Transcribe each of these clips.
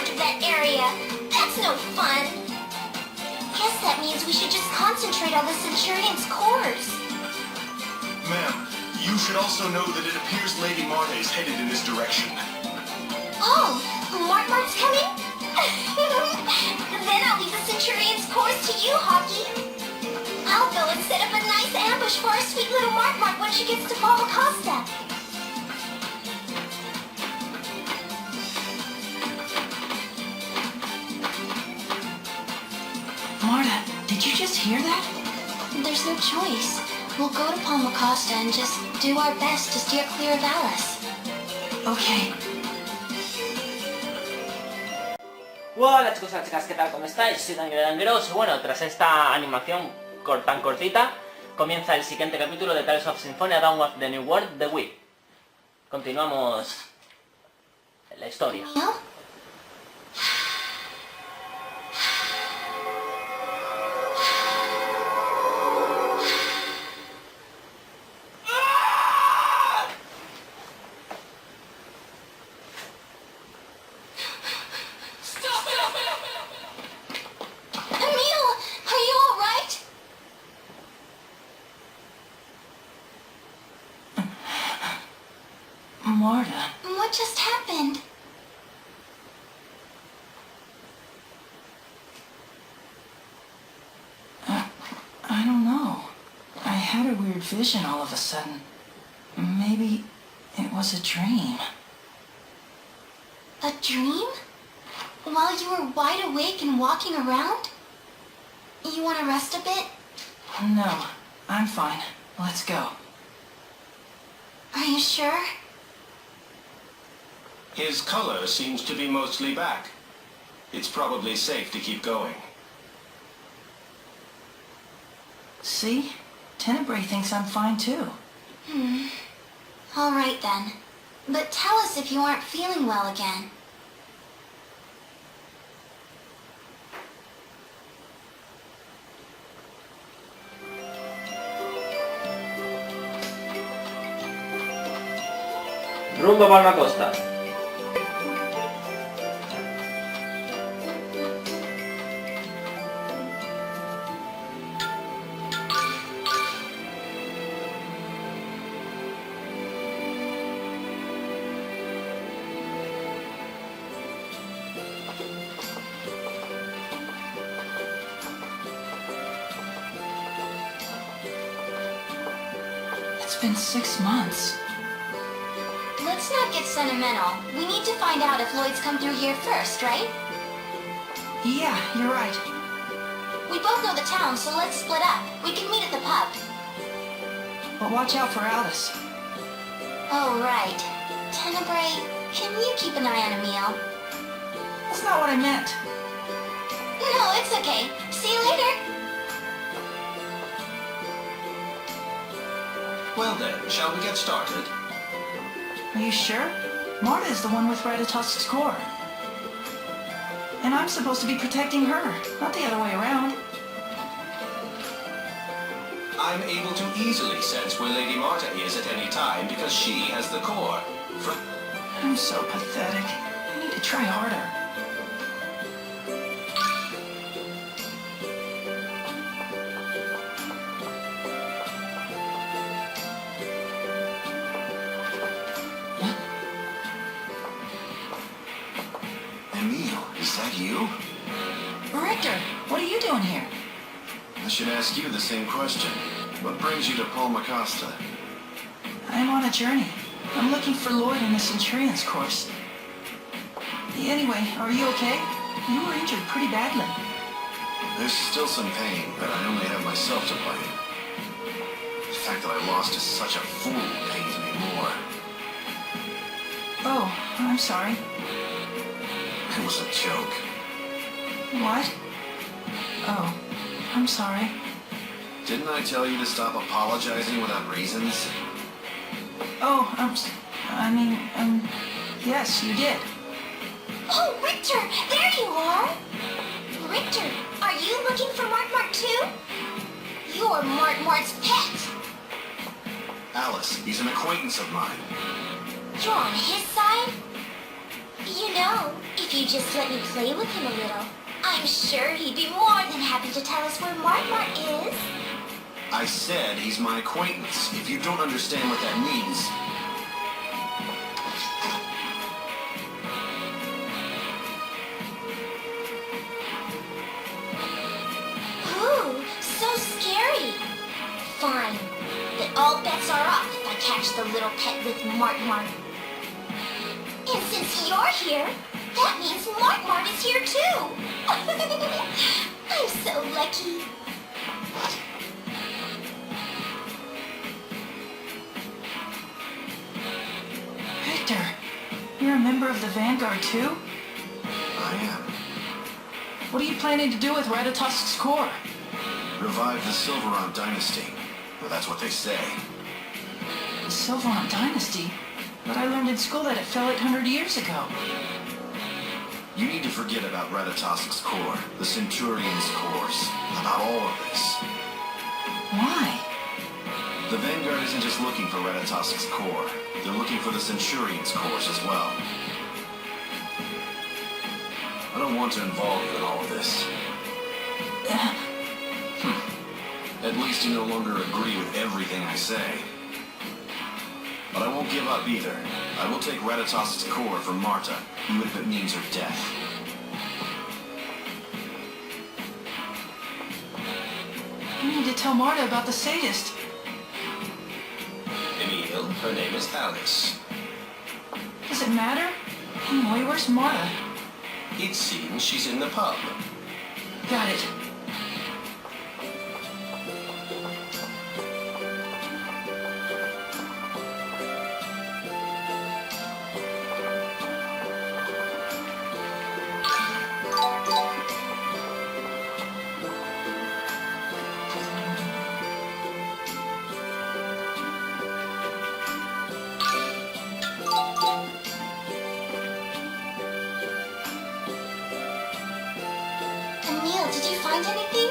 charge of that area. That's no fun. Guess that means we should just concentrate on the Centurion's course. Ma'am, you should also know that it appears Lady Marta is headed in this direction. Oh, Mart's coming? Then I'll leave the Centurion's course to you, Hockey. I'll go and set up a nice ambush for our sweet little Mart when she gets to Palmacosta. Marta, did you just hear that? There's no choice. We'll go to Palmacosta and just do our best to steer clear of Alice. Okay. Hola chicos y chicas, ¿qué tal? ¿Cómo estáis? Soy dangerous y bueno, tras esta animación tan cortita, comienza el siguiente capítulo de Tales of Symphonia, Dawn of the New World, The Wii. Continuamos la historia. ¿No? Marta. What just happened? I don't know. I had a weird vision all of a sudden. Maybe it was a dream. A dream? While you were wide awake and walking around? You want to rest a bit? No, I'm fine. Let's go. Are you sure? His color seems to be mostly back. It's probably safe to keep going. See? Tenebrae thinks I'm fine too. All right then. But tell us if you aren't feeling well again. Rumbo a Palmacosta. It's been 6 months. Let's not get sentimental. We need to find out if Lloyd's come through here first, right? Yeah, you're right. We both know the town, so let's split up. We can meet at the pub. But watch out for Alice. Oh, right. Tenebrae, can you keep an eye on Emil? That's not what I meant. No, it's okay. See you later. Well then, shall we get started? Are you sure? Marta is the one with Ratatosk's core. And I'm supposed to be protecting her, not the other way around. I'm able to easily sense where Lady Marta is at any time because she has the core. I'm so pathetic. I need to try harder. Emil, is that you? Richter, what are you doing here? I should ask you the same question. What brings you to Palmacosta? I'm on a journey. I'm looking for Lloyd in the Centurion's course. Anyway, are you okay? You were injured pretty badly. There's still some pain, but I only have myself to blame. The fact that I lost to such a fool pains me more. Oh, I'm sorry. It was a joke. What? Oh, I'm sorry. Didn't I tell you to stop apologizing without reasons? Oh, yes, you did. Oh, Richter, there you are. Richter, are you looking for Mart too? You're Mart's pet. Alice, he's an acquaintance of mine. You're on his side? You know, if you you just let me play with him a little, I'm sure he'd be more than happy to tell us where Mart is. I said he's my acquaintance. If you don't understand what that means... Ooh, so scary. Fine. Then all bets are off if I catch the little pet with Mart. And since you're here, that means Mart is here too. I'm so lucky. Victor, you're a member of the Vanguard too? I am. What are you planning to do with Ratatosk's core? Revive the Silveron dynasty. Well, that's what they say. The Sylvain dynasty? But I learned in school that it fell 800 years ago. You need to forget about Ratatosk's core, the Centurion's cores, about all of this. Why? The Vanguard isn't just looking for Ratatosk's core. They're looking for the Centurion's cores as well. I don't want to involve you in all of this. At least you no longer agree with everything I say. But I won't give up either. I will take Ratatosk's core for Marta, even if it means her death. You need to tell Marta about the sadist. Emil, her name is Alice. Does it matter? Anyway, where's Marta? It seems she's in the pub. Got it. Emil, did you find anything?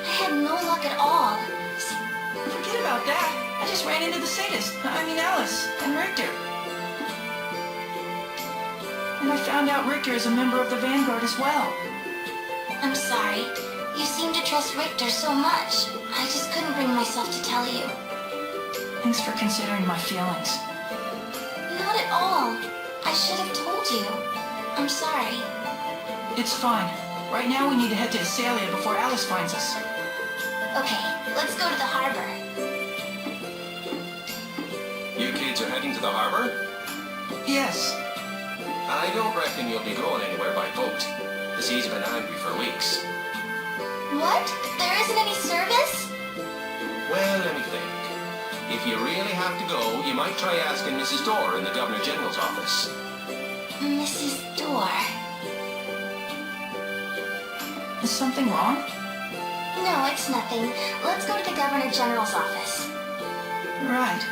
I had no luck at all. Forget about that. I just ran into the sadist. I mean Alice and Richter. And I found out Richter is a member of the Vanguard as well. I'm sorry. You seem to trust Richter so much. I just couldn't bring myself to tell you. Thanks for considering my feelings. Not at all. I should have told you. I'm sorry. It's fine. Right now we need to head to Asalia before Alice finds us. Okay, let's go to the harbor. You kids are heading to the harbor? Yes. I don't reckon you'll be going anywhere by boat. The seas have been angry for weeks. What? There isn't any service? Well, let me think. If you really have to go, you might try asking Mrs. Dorr in the Governor General's office. Mrs. Dorr. Is something wrong? No, it's nothing. Let's go to the Governor General's office. Right.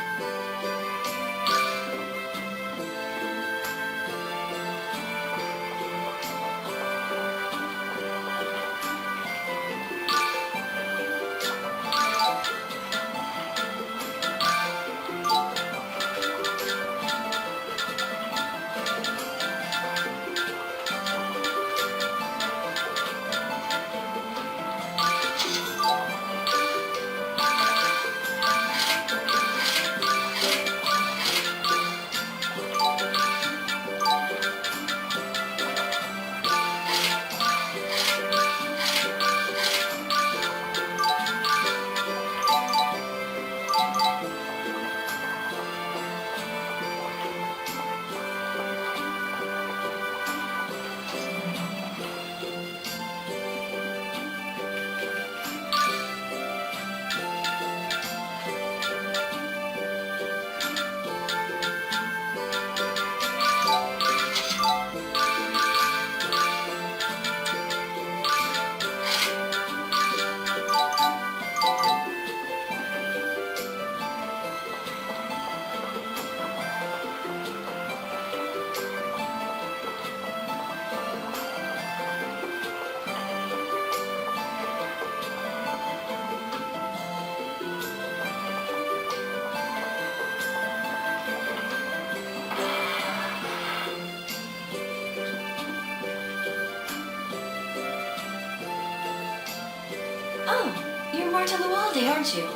Marta Lualde, aren't you?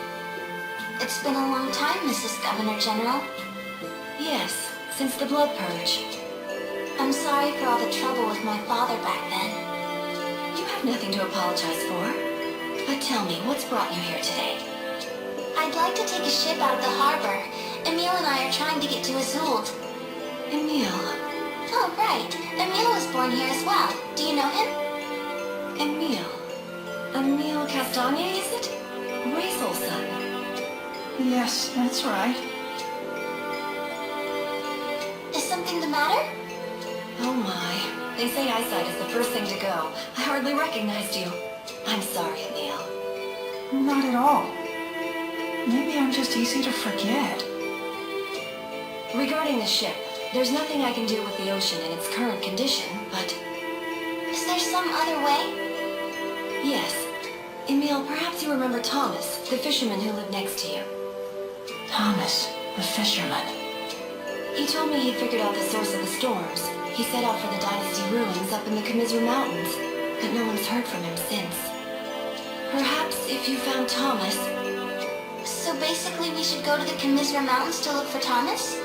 It's been a long time, Mrs. Governor General. Yes, since the Blood Purge. I'm sorry for all the trouble with my father back then. You have nothing to apologize for. But tell me, what's brought you here today? I'd like to take a ship out of the harbor. Emil and I are trying to get to Azult. Emil? Oh, right. Emil was born here as well. Do you know him? Emil? Emil Castagne, is it? Raisel's son. Yes, that's right. Is something the matter? Oh my. They say eyesight is the first thing to go. I hardly recognized you. I'm sorry, Emil. Not at all. Maybe I'm just easy to forget. Regarding the ship, there's nothing I can do with the ocean in its current condition, but... Is there some other way? Yes. Emil, perhaps you remember Thomas, the fisherman who lived next to you. Thomas, the fisherman. He told me he'd figured out the source of the storms. He set out for the Dynasty ruins up in the Commissar Mountains, but no one's heard from him since. Perhaps if you found Thomas... So basically we should go to the Commissar Mountains to look for Thomas?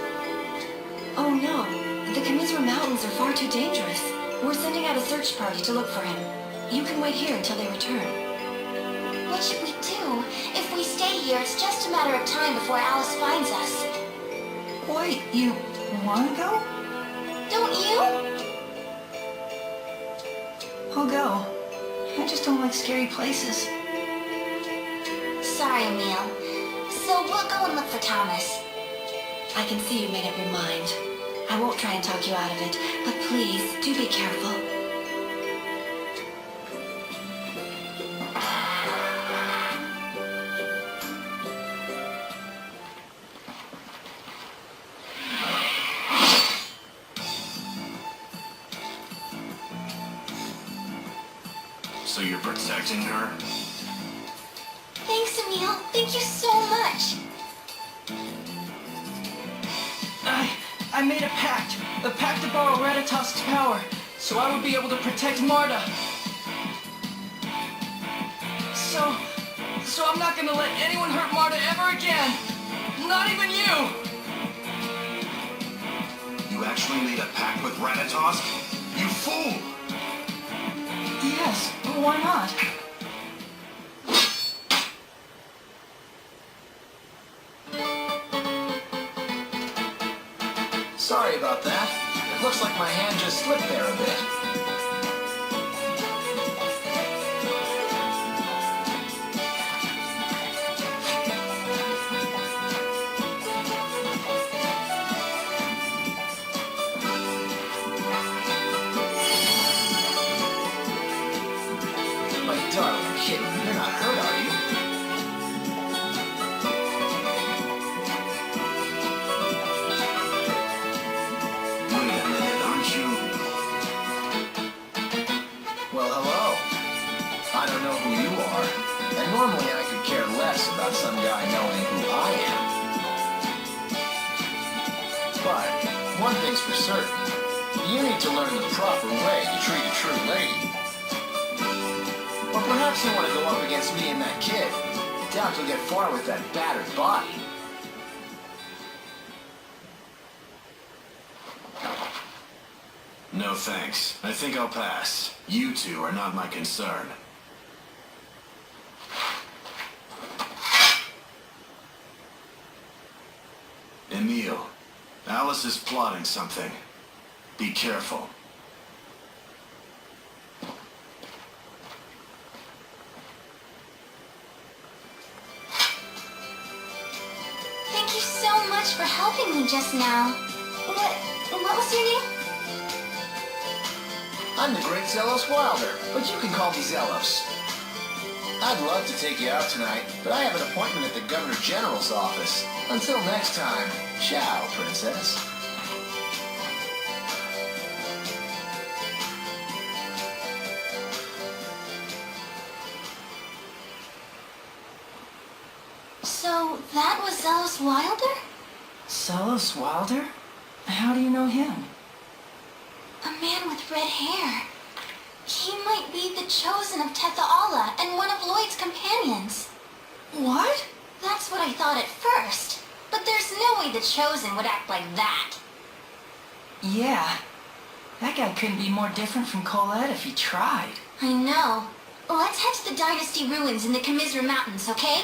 Oh no, the Commissar Mountains are far too dangerous. We're sending out a search party to look for him. You can wait here until they return. What should we do? If we stay here, it's just a matter of time before Alice finds us. Wait, you want to go? Don't you? I'll go. I just don't like scary places. Sorry, Emil. So we'll go and look for Thomas. I can see you made up your mind. I won't try and talk you out of it, but please, do be careful. So you're protecting her? Thanks, Emil. Thank you so much. I made a pact to borrow Ratatosk's power, so I would be able to protect Marta. So I'm not gonna let anyone hurt Marta ever again. Not even you! You actually made a pact with Ratatosk? You fool! Yes, why not? Sorry about that. It looks like my hand just slipped there a bit. My darling kitten, you're not hurt, are you? Wait a minute, aren't you? Well, hello. I don't know who you are, and normally I could care less about some guy knowing who I am. But one thing's for certain. You need to learn the proper way to treat a true lady. Or perhaps you want to go up against me and that kid. Doubt you'll get far with that battered body. No thanks. I think I'll pass. You two are not my concern. Emil, Alice is plotting something. Be careful. Thank you so much for helping me just now. What was your name? I'm the great Zelos Wilder, but you can call me Zelos. I'd love to take you out tonight, but I have an appointment at the Governor General's office. Until next time, ciao, Princess. So that was Zelos Wilder? Zelos Wilder? How do you know him? A man with red hair. He might be the chosen of Tethaala and one of Lloyd's companions. What? That's what I thought at first. But there's no way the Chosen would act like that. Yeah. That guy couldn't be more different from Colette if he tried. I know. Let's head to the Dynasty ruins in the Commissar Mountains, okay?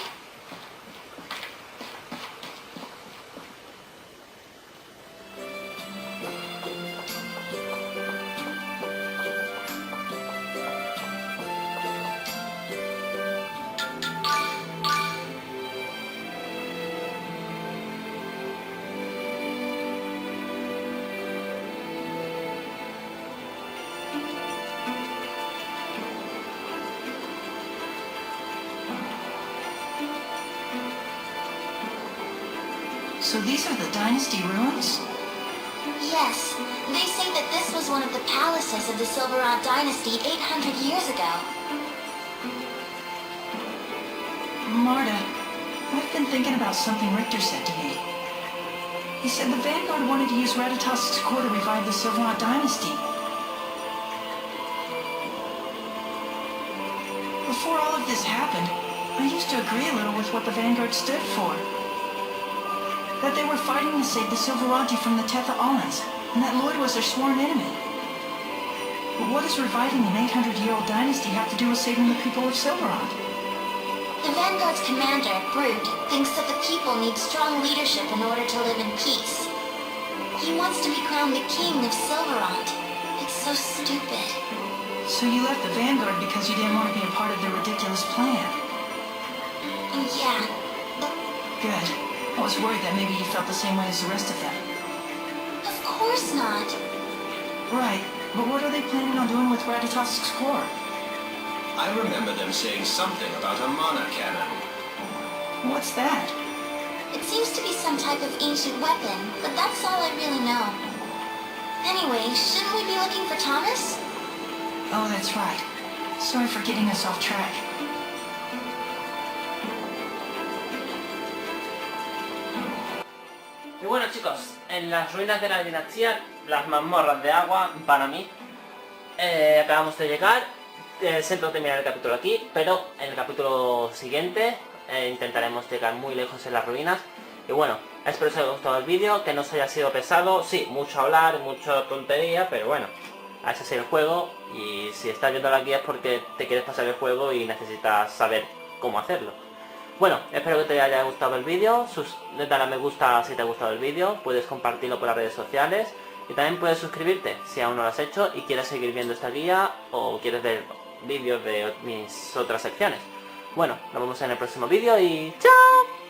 So these are the Dynasty ruins? Yes. They say that this was one of the palaces of the Silverrod Dynasty 800 years ago. Marta, I've been thinking about something Richter said to me. He said the Vanguard wanted to use Ratatosk's core to revive the Silverrod Dynasty. Before all of this happened, I used to agree a little with what the Vanguard stood for. That they were fighting to save the Silverati from the Tetha Allans, and that Lloyd was their sworn enemy. But what does reviving an 800-year-old dynasty have to do with saving the people of Silverrod? The Vanguard's commander, Brute, thinks that the people need strong leadership in order to live in peace. He wants to be crowned the king of Silverrod. It's so stupid. So you left the Vanguard because you didn't want to be a part of their ridiculous plan? Yeah. Good. I was worried that maybe you felt the same way as the rest of them. Of course not. Right, but what are they planning on doing with Ratatosk's core? I remember them saying something about a mana cannon. What's that? It seems to be some type of ancient weapon, but that's all I really know. Anyway, shouldn't we be looking for Thomas? Oh, that's right. Sorry for getting us off track. Y bueno, chicos, en las ruinas de la dinastía, las mazmorras de agua, para mí, acabamos de llegar. Siento terminar el capítulo aquí, pero en el capítulo siguiente intentaremos llegar muy lejos en las ruinas. Y bueno, espero que os haya gustado el vídeo, que no os haya sido pesado. Sí, mucho hablar, mucha tontería, pero bueno, ese es el juego. Y si estás viendo la guía es porque te quieres pasar el juego y necesitas saber cómo hacerlo. Bueno, espero que te haya gustado el vídeo, dale a me gusta si te ha gustado el vídeo, puedes compartirlo por las redes sociales y también puedes suscribirte si aún no lo has hecho y quieres seguir viendo esta guía o quieres ver vídeos de mis otras secciones. Bueno, nos vemos en el próximo vídeo y ¡chao!